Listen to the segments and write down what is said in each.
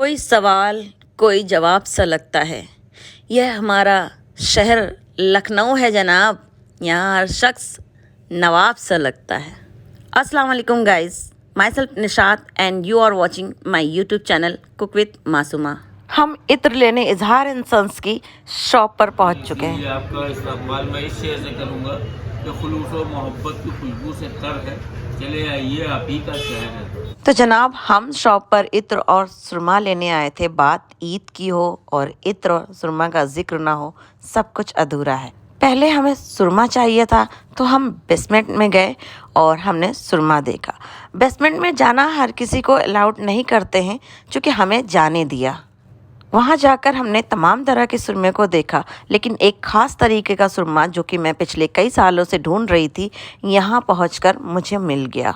कोई सवाल कोई जवाब सा लगता है। यह हमारा शहर लखनऊ है जनाब। यहाँ हर शख्स नवाब सा लगता है। अस्सलाम वालेकुम guys, myself Nishat and you are watching my YouTube channel cook with Masooma. हम इत्र लेने इजहार इंसान्स की शॉप पर पहुँच चुके हैं। आपका इस्तकबाल मैं इस शेयर से करूँगा कि खुलूस और मोहब्बत की खुशबू से तर है। चले आइए, आप ही का शहर है। तो जनाब, हम शॉप पर इत्र और सुरमा लेने आए थे। बात ईद की हो और इत्र और सुरमा का जिक्र ना हो, सब कुछ अधूरा है। पहले हमें सुरमा चाहिए था तो हम बेसमेंट में गए और हमने सुरमा देखा। बेसमेंट में जाना हर किसी को अलाउड नहीं करते हैं, चूँकि हमें जाने दिया। वहाँ जाकर हमने तमाम तरह के सुरमे को देखा, लेकिन एक ख़ास तरीके का सुरमा जो कि मैं पिछले कई सालों से ढूंढ रही थी, यहाँ पहुँचकर मुझे मिल गया।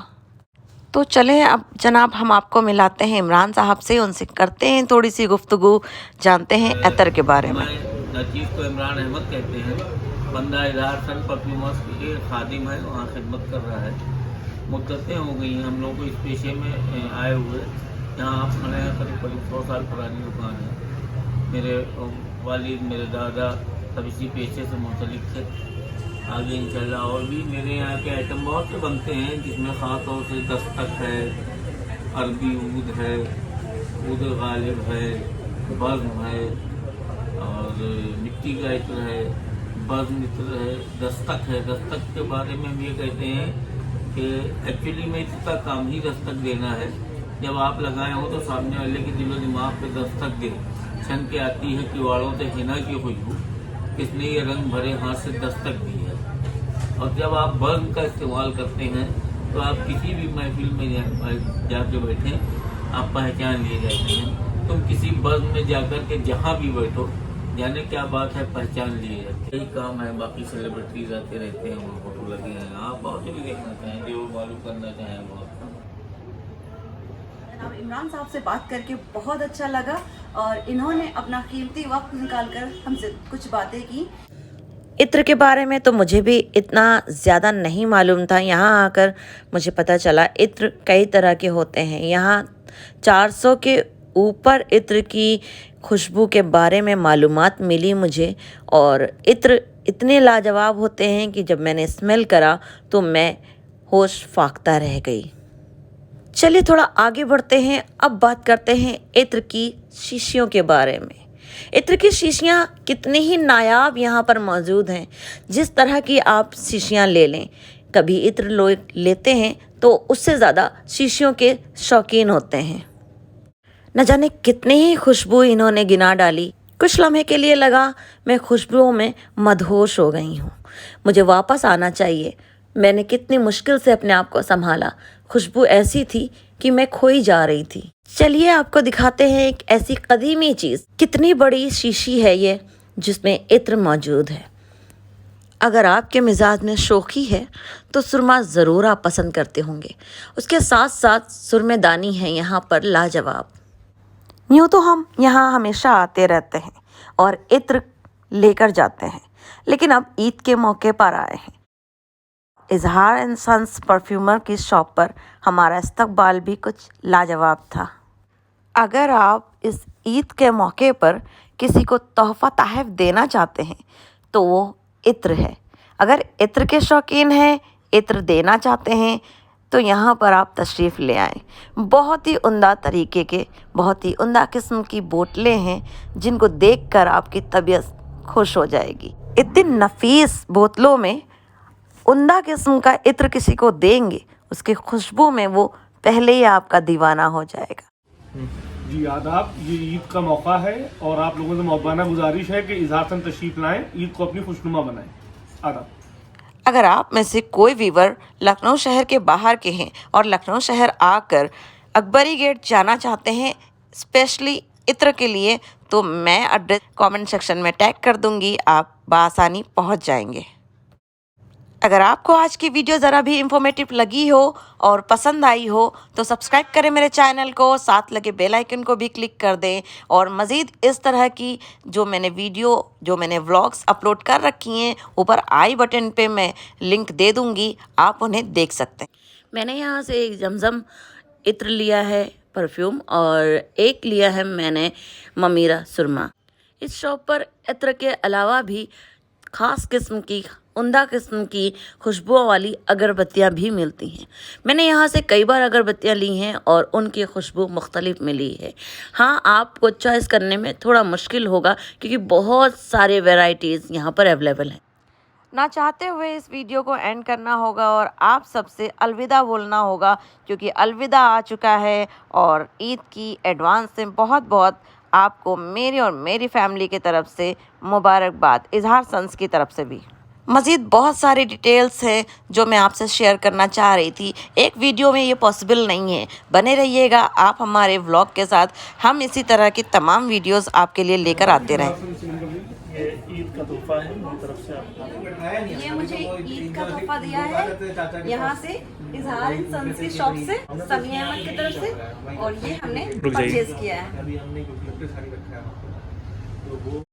तो चलें अब जनाब, हम आपको मिलाते हैं इमरान साहब से, उनसे करते हैं थोड़ी सी गुफ्तगू, जानते हैं अतर के बारे में। नजीब को इमरान अहमद कहते हैं। बंदा इजहार सन परफ्यूमर्स के खादिम है, वहाँ खिदमत कर रहा है। मुद्दतें हो गई हैं हम लोगों को इस पेशे में आए हुए। यहाँ आप खड़े हैं, करीब 100 साल पुरानी दुकान है। मेरे वालिद, मेरे दादा सब इसी पेशे से मुंसलिक थे। आगे इंशाल्लाह और भी मेरे यहाँ के आइटम बहुत से बनते हैं, जिसमें ख़ास तौर से दस्तक है, अरबी ऊद है, ऊद गालिब है, बज़्म है और मिट्टी का इत्र है, बज़्म इत्र है, दस्तक है। दस्तक के बारे में हम ये कहते हैं कि एक्चुअली में इसका काम ही दस्तक देना है। जब आप लगाए हो तो सामने वाले के दिलो दिमाग पे दस्तक दे। छन के आती है किवाड़ों से हिना की खुशबू, किसने ये रंग भरे हाथ से दस्तक दी है। और जब आप बज़्म का इस्तेमाल करते हैं तो आप किसी भी महफिल में जाके बैठे, आप पहचान लिए जाते हैं। तुम किसी बज़्म में जाकर के जहाँ भी बैठो, जाने क्या बात है, पहचान लिए जाते। यही काम है। बाकी सेलिब्रिटीज आते रहते हैं, वहाँ फोटो लगे हैं। आप बहुत भी देखना चाहें, जो मालूम करना चाहें बहुत। इमरान साहब से बात करके बहुत अच्छा लगा और इन्होंने अपना कीमती वक्त निकालकर हमसे कुछ बातें की। इत्र के बारे में तो मुझे भी इतना ज़्यादा नहीं मालूम था। यहाँ आकर मुझे पता चला इत्र कई तरह के होते हैं। यहाँ 400 के ऊपर इत्र की खुशबू के बारे में मालूमात मिली मुझे। और इत्र इतने लाजवाब होते हैं कि जब मैंने स्मेल करा तो मैं होश फाख्ता रह गई। चलिए थोड़ा आगे बढ़ते हैं। अब बात करते हैं इत्र की शीशियों के बारे में। इत्र की शीशियाँ कितनी ही नायाब यहाँ पर मौजूद हैं। जिस तरह की आप शीशियाँ ले लें, कभी इत्र लोग लेते हैं तो उससे ज़्यादा शीशियों के शौकीन होते हैं। न जाने कितनी ही खुशबू इन्होंने गिना डाली। कुछ लम्हे के लिए लगा मैं खुशबुओं में मदहोश हो गई हूँ, मुझे वापस आना चाहिए। मैंने कितनी मुश्किल से अपने आप को संभाला। खुशबू ऐसी थी कि मैं खोई जा रही थी। चलिए आपको दिखाते हैं एक ऐसी कदीमी चीज़। कितनी बड़ी शीशी है ये जिसमें इत्र मौजूद है। अगर आपके मिजाज में शौकी है तो सुरमा ज़रूर आप पसंद करते होंगे। उसके साथ साथ सुरमेदानी है यहाँ पर लाजवाब। यूँ तो हम यहाँ हमेशा आते रहते हैं और इत्र लेकर जाते हैं, लेकिन अब ईद के मौके पर आए हैं। इजहार एंड सन्स परफ्यूमर की शॉप पर हमारा इस्तकबाल भी कुछ लाजवाब था। अगर आप इस ईद के मौके पर किसी को तोहफ़ा तहफ़ देना चाहते हैं तो वो इत्र है। अगर इत्र के शौकीन हैं, इत्र देना चाहते हैं तो यहाँ पर आप तशरीफ़ ले आएँ। बहुत ही उम्दा तरीके के, बहुत ही उम्दा किस्म की बोतलें हैं जिनको देखकर आपकी तबीयत खुश हो जाएगी। इतनी नफीस बोतलों में उम्दा किस्म का इत्र किसी को देंगे, उसकी खुशबू में वो पहले ही आपका दीवाना हो जाएगा। जी आदाब, ये ईद का मौका है और आप लोगों से मौबाना गुजारिश है कि इजहार सन तशरीफ लाएं, ईद को अपनी खुशनुमा बनाएं। आदाब। अगर आप में से कोई व्यूवर लखनऊ शहर के बाहर के हैं और लखनऊ शहर आकर अकबरी गेट जाना चाहते हैं स्पेशली इत्र के लिए, तो मैं एड्रेस कमेंट सेक्शन में टैग कर दूंगी, आप बआसानी पहुंच जाएंगे। अगर आपको आज की वीडियो ज़रा भी इंफॉर्मेटिव लगी हो और पसंद आई हो तो सब्सक्राइब करें मेरे चैनल को, साथ लगे बेल आइकन को भी क्लिक कर दें। और मज़ीद इस तरह की जो मैंने व्लॉग्स अपलोड कर रखी हैं, ऊपर आई बटन पे मैं लिंक दे दूँगी, आप उन्हें देख सकते हैं। मैंने यहाँ से एक जमज़म इत्र लिया है, परफ्यूम और एक लिया है मैंने ममीरा सुरमा। इस शॉप पर इत्र के अलावा भी ख़ास किस्म की, उम्दा किस्म की खुशबुओं वाली अगरबत्तियाँ भी मिलती हैं। मैंने यहाँ से कई बार अगरबत्तियाँ ली हैं और उनकी खुशबू मुख्तलिफ मिली है। हाँ, आपको चॉइस करने में थोड़ा मुश्किल होगा क्योंकि बहुत सारे वैरायटीज़ यहाँ पर अवेलेबल हैं। ना चाहते हुए इस वीडियो को एंड करना होगा और आप सबसे अलविदा बोलना होगा क्योंकि अलविदा आ चुका है। और ईद की एडवांस से बहुत बहुत आपको मेरी और मेरी फैमिली की तरफ से मुबारकबाद, इजहार सन्स की तरफ से भी। मज़ीद बहुत सारी डिटेल्स हैं जो मैं आपसे शेयर करना चाह रही थी, एक वीडियो में ये पॉसिबल नहीं है। बने रहिएगा आप हमारे व्लॉग के साथ, हम इसी तरह की तमाम वीडियोस आपके लिए लेकर आते रहें। ये ईद का तोहफा है मेरी तरफ से आपको। ये मुझे ईद का तोहफा दिया है यहाँ से इजहार सन्स की शॉप से, समिया अहमद की तरफ से, और ये हमने परचेज किया है। अभी हमने साड़ी रखा है।